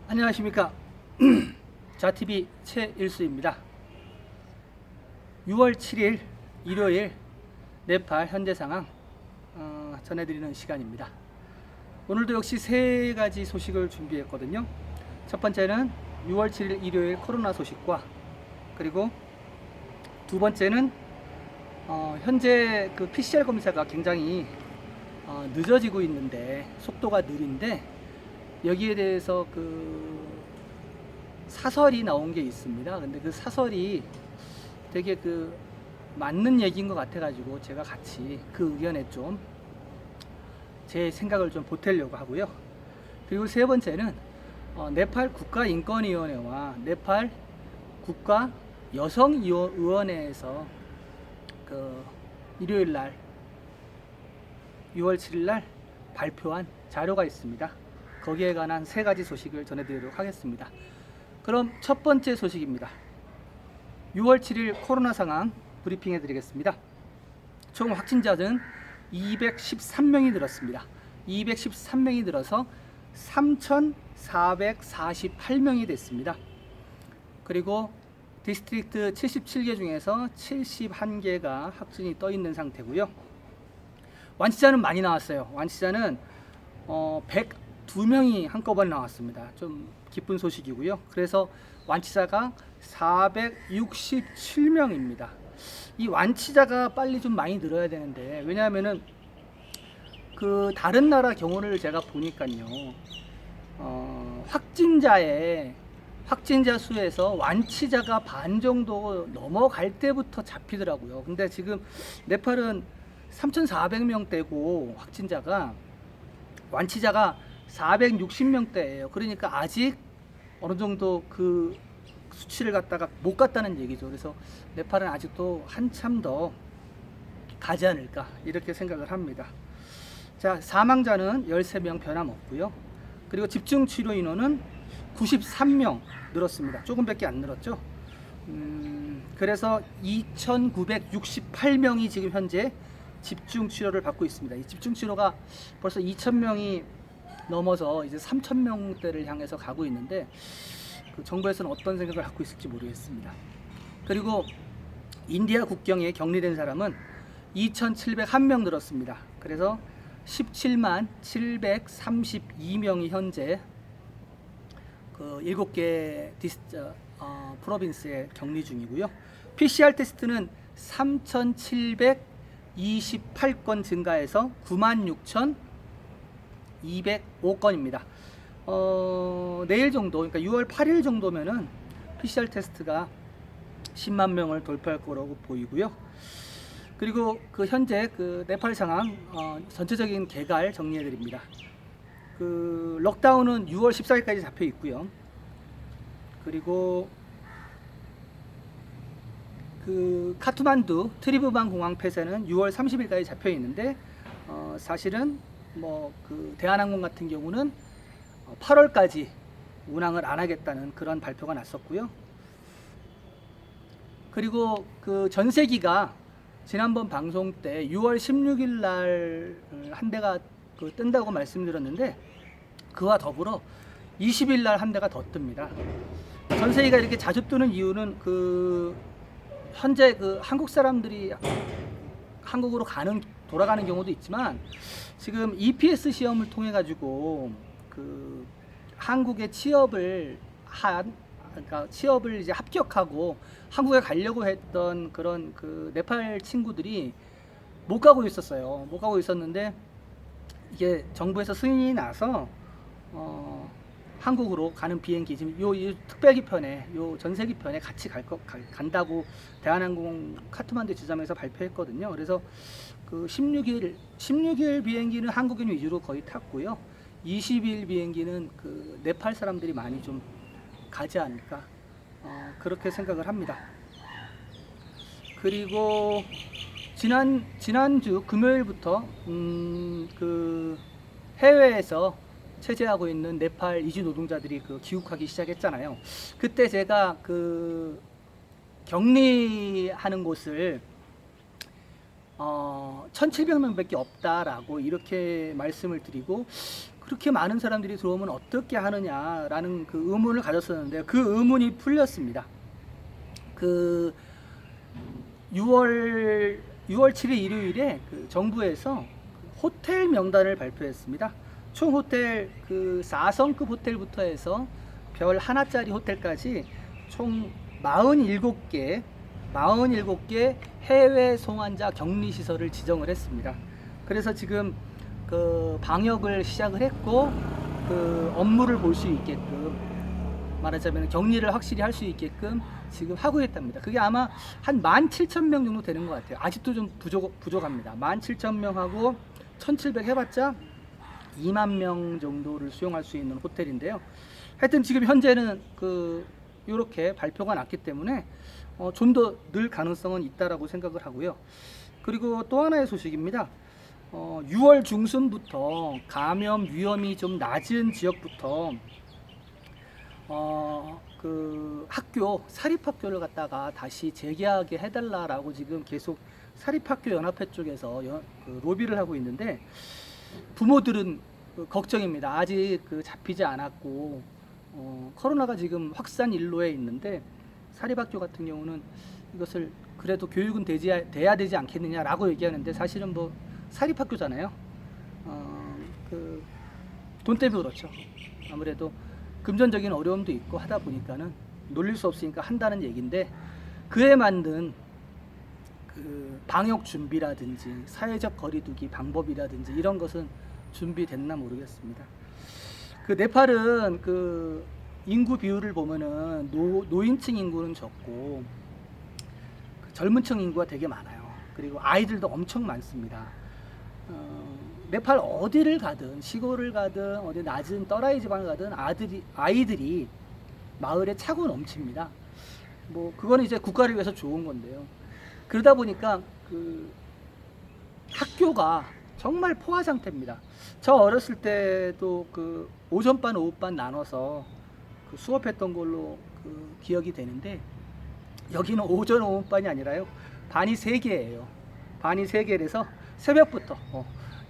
안녕하십니까. 자TV 최일수입니다. 6월 7일 일요일 네팔 현재 상황 전해드리는 시간입니다. 오늘도 역시 세 가지 소식을 준비했거든요. 첫 번째는 6월 7일 일요일 코로나 소식과, 그리고 두 번째는 현재 그 PCR 검사가 굉장히 늦어지고 있는데, 속도가 느린데 여기에 대해서 그 사설이 나온 게 있습니다. 근데 그 사설이 되게 그 맞는 얘기인 것 같아가지고 제가 같이 그 의견에 좀 제 생각을 좀 보태려고 하고요. 그리고 세 번째는 네팔 국가인권위원회와 네팔 국가 여성의원회에서 그 일요일 날 6월 7일 날 발표한 자료가 있습니다. 거기에 관한 세 가지 소식을 전해드리도록 하겠습니다. 그럼 첫 번째 소식입니다. 6월 7일 코로나 상황 브리핑해 드리겠습니다. 총 확진자는 213명이 늘었습니다. 213명이 늘어서 3,448명이 됐습니다. 그리고 디스트릭트 77개 중에서 71개가 확진이 떠 있는 상태고요. 완치자는 많이 나왔어요. 완치자는 102명이 한꺼번에 나왔습니다. 좀 기쁜 소식이고요. 그래서 완치자가 467명입니다. 이 완치자가 빨리 좀 많이 늘어야 되는데, 왜냐하면은 그 다른 나라 경우를 제가 보니까요, 확진자 수에서 완치자가 반 정도 넘어갈 때부터 잡히더라고요. 근데 지금 네팔은 3,400명대고 완치자가 460명대예요. 그러니까 아직 어느 정도 그 수치를 갖다가 못 갔다는 얘기죠. 그래서 네팔은 아직도 한참 더 가지 않을까, 이렇게 생각을 합니다. 자, 사망자는 13명 변함없고요. 그리고 집중 치료 인원은 93명 늘었습니다. 조금밖에 안 늘었죠. 그래서 2,968명이 지금 현재 집중 치료를 받고 있습니다. 이 집중 치료가 벌써 2,000명이 넘어서 이제 3,000명대를 향해서 가고 있는데, 그 정부에서는 어떤 생각을 갖고 있을지 모르겠습니다. 그리고 인디아 국경에 격리된 사람은 2,701명 늘었습니다. 그래서 17만 732명이 현재 그 7개 프로빈스에 격리 중이고요. PCR 테스트는 3,728건 증가해서 96,205건입니다. 내일 정도, 그러니까 6월 8일 정도면은 PCR 테스트가 10만 명을 돌파할 거라고 보이고요. 그리고 그 현재 그 네팔 상황 전체적인 개괄 정리해 드립니다. 그 록다운은 6월 14일까지 잡혀 있고요. 그리고 그 카트만두 트리브반 공항 폐쇄는 6월 30일까지 잡혀 있는데, 사실은 뭐 그 대한항공 같은 경우는 8월까지 운항을 안 하겠다는 그런 발표가 났었고요. 그리고 그 전세기가 지난번 방송 때 6월 16일 날 한 대가 그 뜬다고 말씀드렸는데, 그와 더불어 20일 날 한 대가 더 뜹니다. 전세기가 이렇게 자주 뜨는 이유는 그 현재 그 한국 사람들이 한국으로 돌아가는 경우도 있지만, 지금 EPS 시험을 통해 가지고 그 한국에 그러니까 취업을 이제 합격하고 한국에 가려고 했던 그런 그 네팔 친구들이 못 가고 있었어요. 못 가고 있었는데, 이게 정부에서 승인이 나서 한국으로 가는 비행기 지금 요 특별기편에, 요 전세기편에 같이 간다고 대한항공 카트만두 지점에서 발표했거든요. 그래서 그 16일 비행기는 한국인 위주로 거의 탔고요. 20일 비행기는 그 네팔 사람들이 많이 좀 가지 않을까, 그렇게 생각을 합니다. 그리고 지난주 금요일부터 그 해외에서 체재하고 있는 네팔 이주 노동자들이 그 귀국하기 시작했잖아요. 그때 제가 그 격리하는 곳을 1,700명밖에 없다라고 이렇게 말씀을 드리고, 그렇게 많은 사람들이 들어오면 어떻게 하느냐라는 그 의문을 가졌었는데, 그 의문이 풀렸습니다. 그 6월 7일 일요일에 그 정부에서 호텔 명단을 발표했습니다. 총 호텔 그 4성급 호텔부터 해서 별 하나짜리 호텔까지 총 47개 해외 송환자 격리 시설을 지정을 했습니다. 그래서 지금 그 방역을 시작을 했고, 그 업무를 볼 수 있게끔, 말하자면 격리를 확실히 할 수 있게끔 지금 하고 있답니다. 그게 아마 한 17,000명 정도 되는 것 같아요. 아직도 좀 부족합니다. 17,000명하고 1,700 해봤자 2만 명 정도를 수용할 수 있는 호텔인데요. 하여튼 지금 현재는 이렇게 발표가 났기 때문에 좀 더 늘 가능성은 있다라고 생각을 하고요. 그리고 또 하나의 소식입니다. 6월 중순부터 감염 위험이 좀 낮은 지역부터 그 학교, 사립학교를 갖다가 다시 재개하게 해달라라고 지금 계속 사립학교 연합회 쪽에서 로비를 하고 있는데, 부모들은 걱정입니다. 아직 잡히지 않았고 코로나가 지금 확산 일로에 있는데, 사립학교 같은 경우는 이것을 그래도 교육은 돼야 되지 않겠느냐라고 얘기하는데, 사실은 뭐 사립학교잖아요. 돈 때문에 그렇죠. 아무래도 금전적인 어려움도 있고 하다 보니까는 놀릴 수 없으니까 한다는 얘기인데, 그에 맞는 그 방역 준비라든지 사회적 거리두기 방법이라든지 이런 것은 준비됐나 모르겠습니다. 그 네팔은 그 인구 비율을 보면은 노인층 인구는 적고 그 젊은층 인구가 되게 많아요. 그리고 아이들도 엄청 많습니다. 네팔 어디를 가든, 시골을 가든 어디 낮은 떠라이 지방을 가든 아이들이 마을에 차고 넘칩니다. 뭐 그거는 이제 국가를 위해서 좋은 건데요. 그러다 보니까 그 학교가 정말 포화 상태입니다. 저 어렸을 때도 그 오전반 오후반 나눠서 그 수업했던 걸로 그 기억이 되는데, 여기는 오전 오후반이 아니라요, 반이 3개예요. 반이 3개라서 새벽부터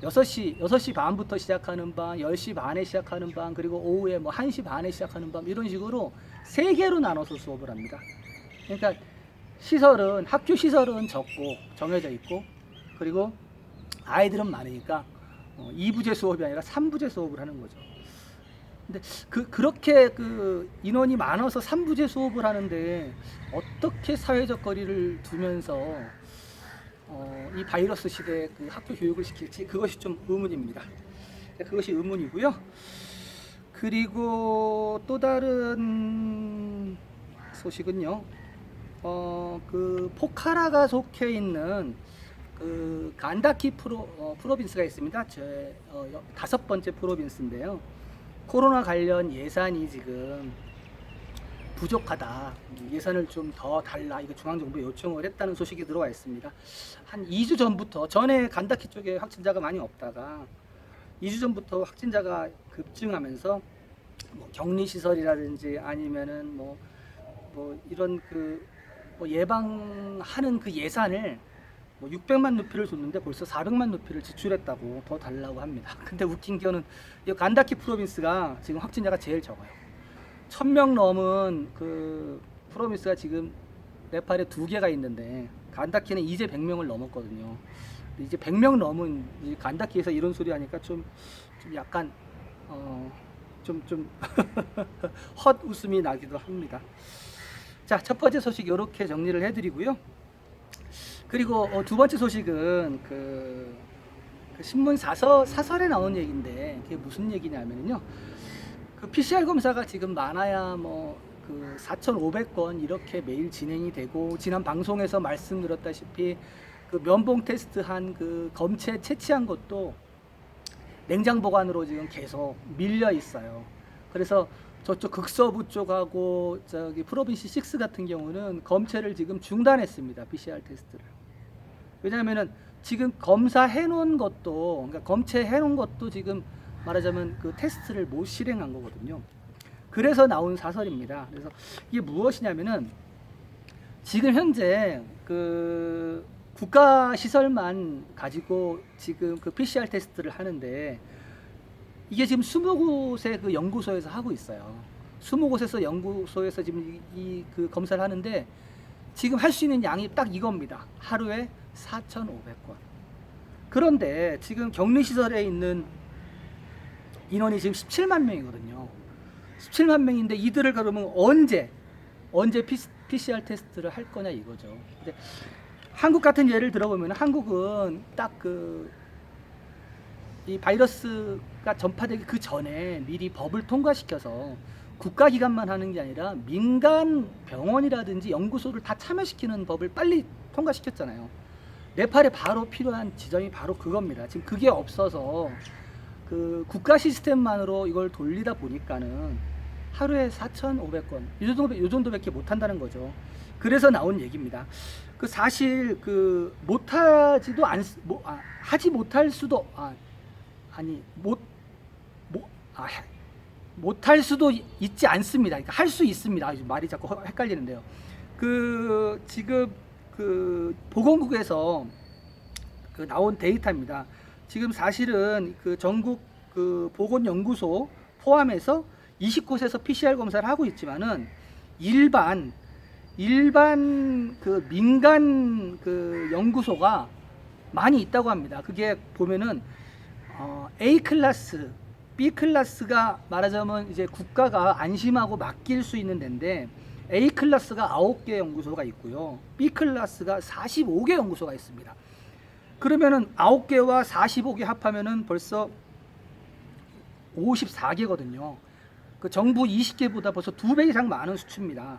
6시 반부터 시작하는 반, 10시 반에 시작하는 반, 그리고 오후에 뭐 1시 반에 시작하는 반, 이런 식으로 3개로 나눠서 수업을 합니다. 그러니까 학교 시설은 적고 정해져 있고, 그리고 아이들은 많으니까 2부제 수업이 아니라 3부제 수업을 하는 거죠. 근데 그렇게 그 인원이 많아서 3부제 수업을 하는데 어떻게 사회적 거리를 두면서 이 바이러스 시대에 그 학교 교육을 시킬지, 그것이 좀 의문입니다. 그것이 의문이고요. 그리고 또 다른 소식은요, 그 포카라가 속해 있는 그 간다키 프로빈스가 있습니다. 제 5번째 프로빈스인데요. 코로나 관련 예산이 지금 부족하다, 예산을 좀 더 달라, 이거 중앙정부에 요청을 했다는 소식이 들어와 있습니다. 한 2주 전부터, 전에 간다키 쪽에 확진자가 많이 없다가 2주 전부터 확진자가 급증하면서 뭐 격리시설이라든지 아니면은 뭐 이런 뭐 예방하는 그 예산을 뭐 600만 루피를 줬는데 벌써 400만 루피를 지출했다고 더 달라고 합니다. 근데 웃긴 거는 이 간다키 프로빈스가 지금 확진자가 제일 적어요. 1000명 넘은 그 프로빈스가 지금 네팔에 2개가 있는데, 간다키는 이제 100명을 넘었거든요. 이제 100명 넘은 이 간다키에서 이런 소리 하니까 좀 약간 좀 헛 웃음이 나기도 합니다. 자, 첫 번째 소식 이렇게 정리를 해드리고요. 그리고 두 번째 소식은 그 신문 사설에 나온 얘기인데, 그게 무슨 얘기냐면요, 그 PCR 검사가 지금 많아야 뭐 그 4,500건 이렇게 매일 진행이 되고, 지난 방송에서 말씀드렸다시피 그 면봉 테스트한 그 검체 채취한 것도 냉장 보관으로 지금 계속 밀려 있어요. 그래서 저쪽 극서부 쪽하고 저기 프로빈시 6 같은 경우는 검체를 지금 중단했습니다. PCR 테스트를. 왜냐하면은 지금 검사해 놓은 것도, 그러니까 검체해 놓은 것도 지금 말하자면 그 테스트를 못 실행한 거거든요. 그래서 나온 사설입니다. 그래서 이게 무엇이냐면은, 지금 현재 그 국가 시설만 가지고 지금 그 PCR 테스트를 하는데 이게 지금 20곳의 그 연구소에서 하고 있어요. 20곳에서 연구소에서 지금 그 검사를 하는데 지금 할 수 있는 양이 딱 이겁니다. 하루에 4,500건. 그런데 지금 격리시설에 있는 인원이 지금 17만 명이거든요. 17만 명인데 이들을 그러면 언제 PCR 테스트를 할 거냐 이거죠. 근데 한국 같은 예를 들어보면 한국은 딱 이 바이러스가 전파되기 그 전에 미리 법을 통과시켜서 국가기관만 하는 게 아니라 민간 병원이라든지 연구소를 다 참여시키는 법을 빨리 통과시켰잖아요. 네팔에 바로 필요한 지점이 바로 그겁니다. 지금 그게 없어서 그 국가 시스템만으로 이걸 돌리다 보니까는 하루에 4,500건 요 정도밖에 못 한다는 거죠. 그래서 나온 얘기입니다. 그 사실 그 못하지도 하지 못할 수도 못할 수도 있지 않습니다. 그러니까 할 수 있습니다. 말이 자꾸 헷갈리는데요. 그 지금 그 보건국에서 그 나온 데이터입니다. 지금 사실은 그 전국 그 보건연구소 포함해서 20곳에서 PCR 검사를 하고 있지만은 일반 그 민간 그 연구소가 많이 있다고 합니다. 그게 보면은 A 클래스, B 클래스가 말하자면 이제 국가가 안심하고 맡길 수 있는 데인데 A 클래스가 9개 연구소가 있고요. B 클래스가 45개 연구소가 있습니다. 그러면은 9개와 45개 합하면은 벌써 54개거든요. 그 정부 20개보다 벌써 2배 이상 많은 수치입니다.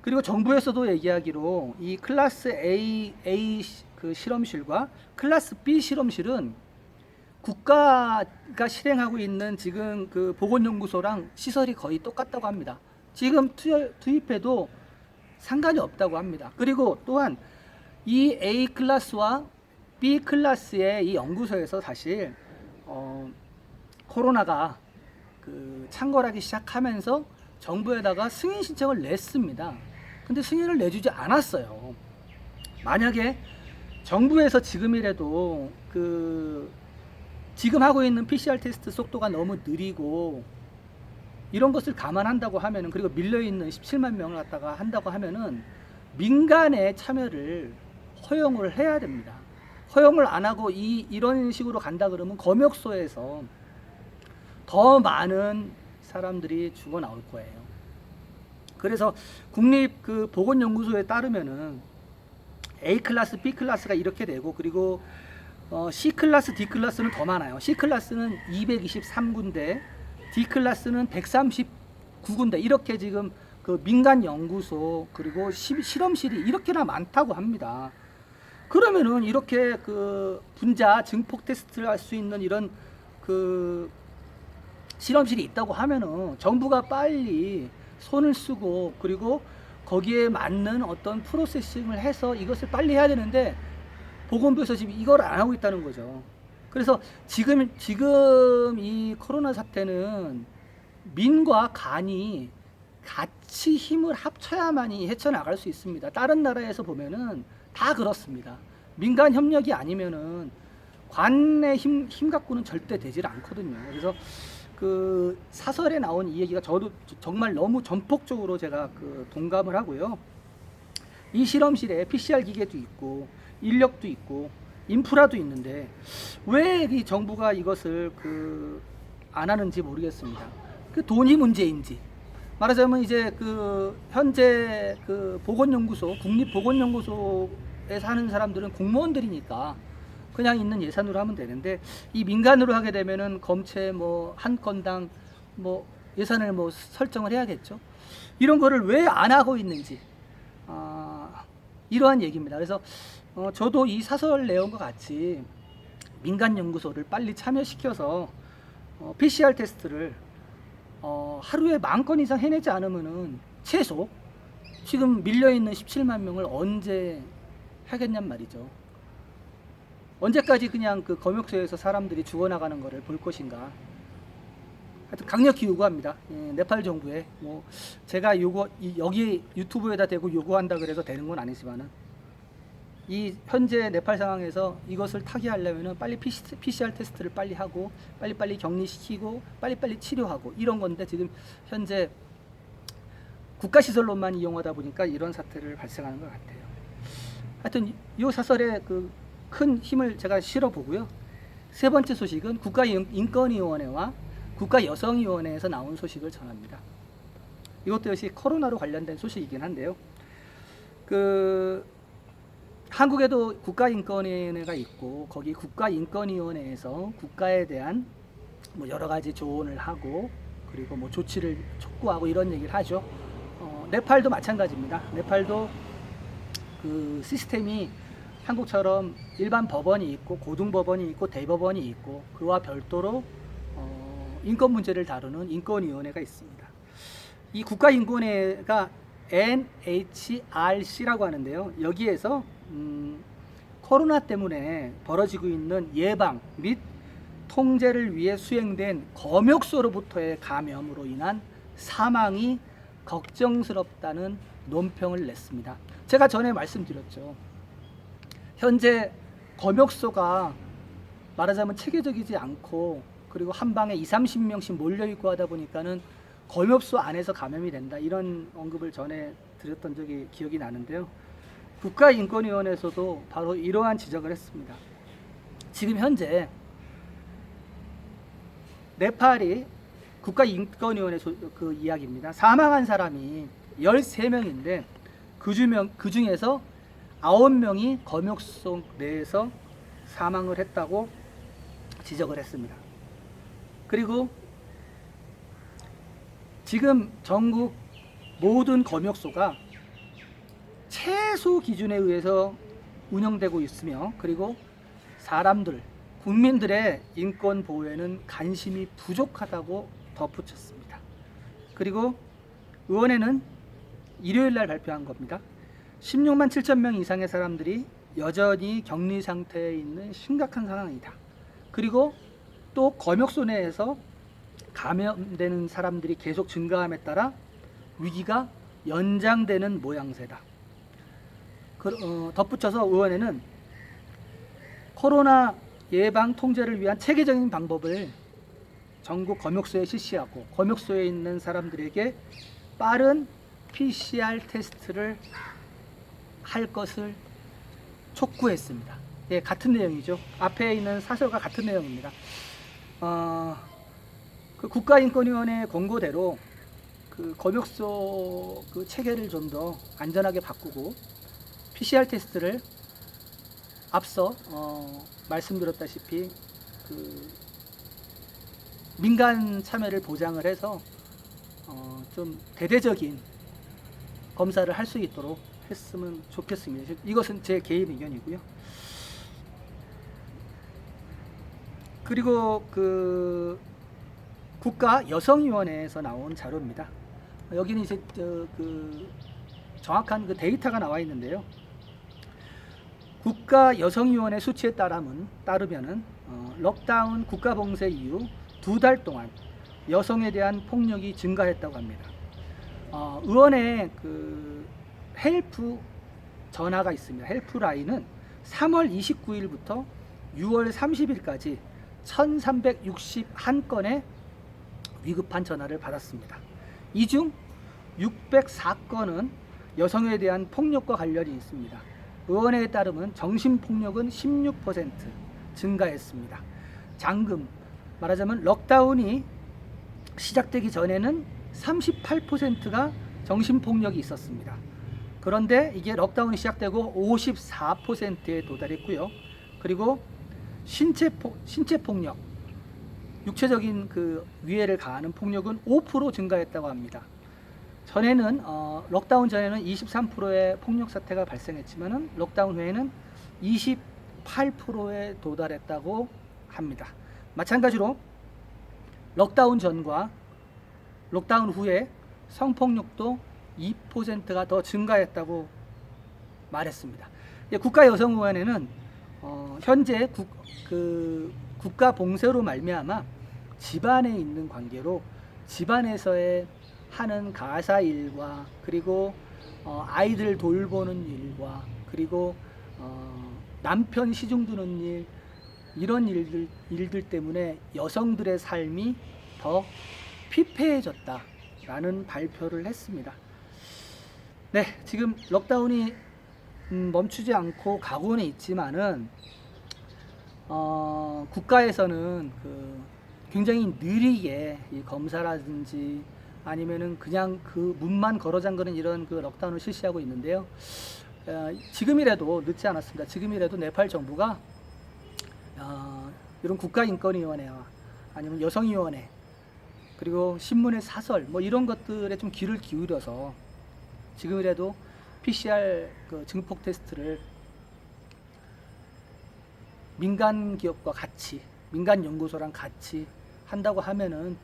그리고 정부에서도 얘기하기로 이 클래스 A 그 실험실과 클래스 B 실험실은 국가가 실행하고 있는 지금 그 보건연구소랑 시설이 거의 똑같다고 합니다. 지금 투입해도 상관이 없다고 합니다. 그리고 또한 이 A 클래스와 B 클래스의 이 연구소에서 사실 코로나가 그 창궐하기 시작하면서 정부에다가 승인 신청을 냈습니다. 근데 승인을 내주지 않았어요. 만약에 정부에서 지금이라도 그 지금 하고 있는 PCR 테스트 속도가 너무 느리고 이런 것을 감안한다고 하면은, 그리고 밀려있는 17만 명을 갖다가 한다고 하면은 민간의 참여를 허용을 해야 됩니다. 허용을 안 하고 이런 식으로 간다 그러면 검역소에서 더 많은 사람들이 죽어 나올 거예요. 그래서 국립 그 보건연구소에 따르면은 A 클래스, B 클래스가 이렇게 되고, 그리고 C 클래스, D 클래스는 더 많아요. C 클래스는 223군데, D 클래스는 139군데, 이렇게 지금 그 민간 연구소 그리고 실험실이 이렇게나 많다고 합니다. 그러면은 이렇게 그 분자 증폭 테스트를 할 수 있는 이런 그 실험실이 있다고 하면은 정부가 빨리 손을 쓰고 그리고 거기에 맞는 어떤 프로세싱을 해서 이것을 빨리 해야 되는데 보건부에서 지금 이걸 안 하고 있다는 거죠. 그래서 지금 이 코로나 사태는 민과 간이 같이 힘을 합쳐야만이 헤쳐나갈 수 있습니다. 다른 나라에서 보면은 다 그렇습니다. 민간 협력이 아니면은 관의 힘 갖고는 절대 되질 않거든요. 그래서 그 사설에 나온 이 얘기가 저도 정말 너무 전폭적으로 제가 그 동감을 하고요. 이 실험실에 PCR 기계도 있고 인력도 있고 인프라도 있는데 왜 이 정부가 이것을 그 안 하는지 모르겠습니다. 그 돈이 문제인지, 말하자면 이제 그 현재 그 보건연구소, 국립보건연구소에 사는 사람들은 공무원들이니까 그냥 있는 예산으로 하면 되는데, 이 민간으로 하게 되면은 검체 뭐 한 건당 뭐 예산을 뭐 설정을 해야겠죠. 이런 거를 왜 안 하고 있는지 이러한 얘기입니다. 그래서 저도 이 사설 내용과 같이 민간 연구소를 빨리 참여시켜서 PCR 테스트를 하루에 10,000건 이상 해내지 않으면은 최소 지금 밀려있는 17만 명을 언제 하겠냔 말이죠. 언제까지 그냥 그 검역소에서 사람들이 죽어나가는 것을 볼 것인가. 하여튼 강력히 요구합니다. 네팔 정부에 뭐 제가 여기 유튜브에다 대고 요구한다 그래서 되는 건 아니지만은 이 현재 네팔 상황에서 이것을 타개하려면은 빨리 PCR 테스트를 빨리 하고 빨리빨리 격리시키고 빨리빨리 치료하고 이런 건데 지금 현재 국가시설로만 이용하다 보니까 이런 사태를 발생하는 것 같아요. 하여튼 이 사설에 그 큰 힘을 제가 실어 보고요. 세 번째 소식은 국가인권위원회와 국가여성위원회에서 나온 소식을 전합니다. 이것도 역시 코로나로 관련된 소식이긴 한데요. 한국에도 국가인권위원회가 있고 거기 국가인권위원회에서 국가에 대한 뭐 여러 가지 조언을 하고 그리고 뭐 조치를 촉구하고 이런 얘기를 하죠. 네팔도 마찬가지입니다. 네팔도 그 시스템이 한국처럼 일반 법원이 있고 고등법원이 있고 대법원이 있고 그와 별도로 인권 문제를 다루는 인권위원회가 있습니다. 이 국가인권위가 NHRC라고 하는데요. 여기에서 코로나 때문에 벌어지고 있는 예방 및 통제를 위해 수행된 검역소로부터의 감염으로 인한 사망이 걱정스럽다는 논평을 냈습니다. 제가 전에 말씀드렸죠. 현재 검역소가 말하자면 체계적이지 않고 그리고 한 방에 20-30명씩 몰려있고 하다 보니까는 검역소 안에서 감염이 된다 이런 언급을 전에 드렸던 적이 기억이 나는데요. 국가인권위원회에서도 바로 이러한 지적을 했습니다. 지금 현재 네팔이 국가인권위원회 그 이야기입니다. 사망한 사람이 13명인데 그 중에서 9명이 검역소 내에서 사망을 했다고 지적을 했습니다. 그리고 지금 전국 모든 검역소가 최소 기준에 의해서 운영되고 있으며 그리고 국민들의 인권 보호에는 관심이 부족하다고 덧붙였습니다. 그리고 의원회는 일요일 날 발표한 겁니다. 16만 7천 명 이상의 사람들이 여전히 격리 상태에 있는 심각한 상황이다. 그리고 또 검역소 내에서 감염되는 사람들이 계속 증가함에 따라 위기가 연장되는 모양새다. 덧붙여서 의원회는 코로나 예방 통제를 위한 체계적인 방법을 전국 검역소에 실시하고 검역소에 있는 사람들에게 빠른 PCR 테스트를 할 것을 촉구했습니다. 예, 같은 내용이죠. 앞에 있는 사설과 같은 내용입니다. 그 국가인권위원회 권고대로 그 검역소 그 체계를 좀 더 안전하게 바꾸고 PCR 테스트를 앞서 말씀드렸다시피 그 민간 참여를 보장을 해서 좀 대대적인 검사를 할 수 있도록 했으면 좋겠습니다. 이것은 제 개인 의견이고요. 그리고 그 국가여성위원회에서 나온 자료입니다. 여기는 이제 그 정확한 그 데이터가 나와 있는데요. 국가여성위원회 수치에 따르면은 록다운 국가봉쇄 이후 2달 동안 여성에 대한 폭력이 증가했다고 합니다. 의원의 그 헬프 전화가 있습니다. 헬프라인은 3월 29일부터 6월 30일까지 1361건의 위급한 전화를 받았습니다. 이 중 604건은 여성에 대한 폭력과 관련이 있습니다. 의원회에 따르면 정신폭력은 16% 증가했습니다. 잠금, 말하자면 록다운이 시작되기 전에는 38%가 정신폭력이 있었습니다. 그런데 이게 록다운이 시작되고 54%에 도달했고요. 그리고 신체폭력, 육체적인 그 위해를 가하는 폭력은 5% 증가했다고 합니다. 전에는 록다운 전에는 23%의 폭력 사태가 발생했지만은 록다운 후에는 28%에 도달했다고 합니다. 마찬가지로 록다운 전과 록다운 후에 성폭력도 2%가 더 증가했다고 말했습니다. 국가여성위원회는 현재 국가 봉쇄로 말미암아 집안에 있는 관계로 집안에서의 하는 가사 일과 그리고 아이들 돌보는 일과 그리고 남편 시중 드는 일, 이런 일들 때문에 여성들의 삶이 더 피폐해졌다라는 발표를 했습니다. 네, 지금 록다운이 멈추지 않고 가고는 있지만은 국가에서는 굉장히 느리게 이 검사라든지 아니면은 그냥 그 문만 걸어 잠그는 이런 록다운을 실시하고 있는데요. 지금이라도 늦지 않았습니다. 지금이라도 네팔 정부가 이런 국가인권위원회와 아니면 여성위원회 그리고 신문의 사설 뭐 이런 것들에 좀 귀를 기울여서 지금이라도 PCR 증폭 테스트를 민간 기업과 같이 민간 연구소랑 같이 한다고 하면은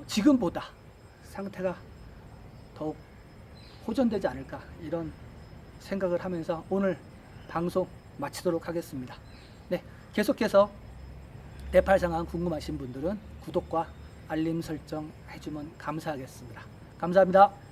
지금보다 상태가 더욱 호전되지 않을까 이런 생각을 하면서 오늘 방송 마치도록 하겠습니다. 네, 계속해서 네팔 상황 궁금하신 분들은 구독과 알림 설정 해주면 감사하겠습니다. 감사합니다.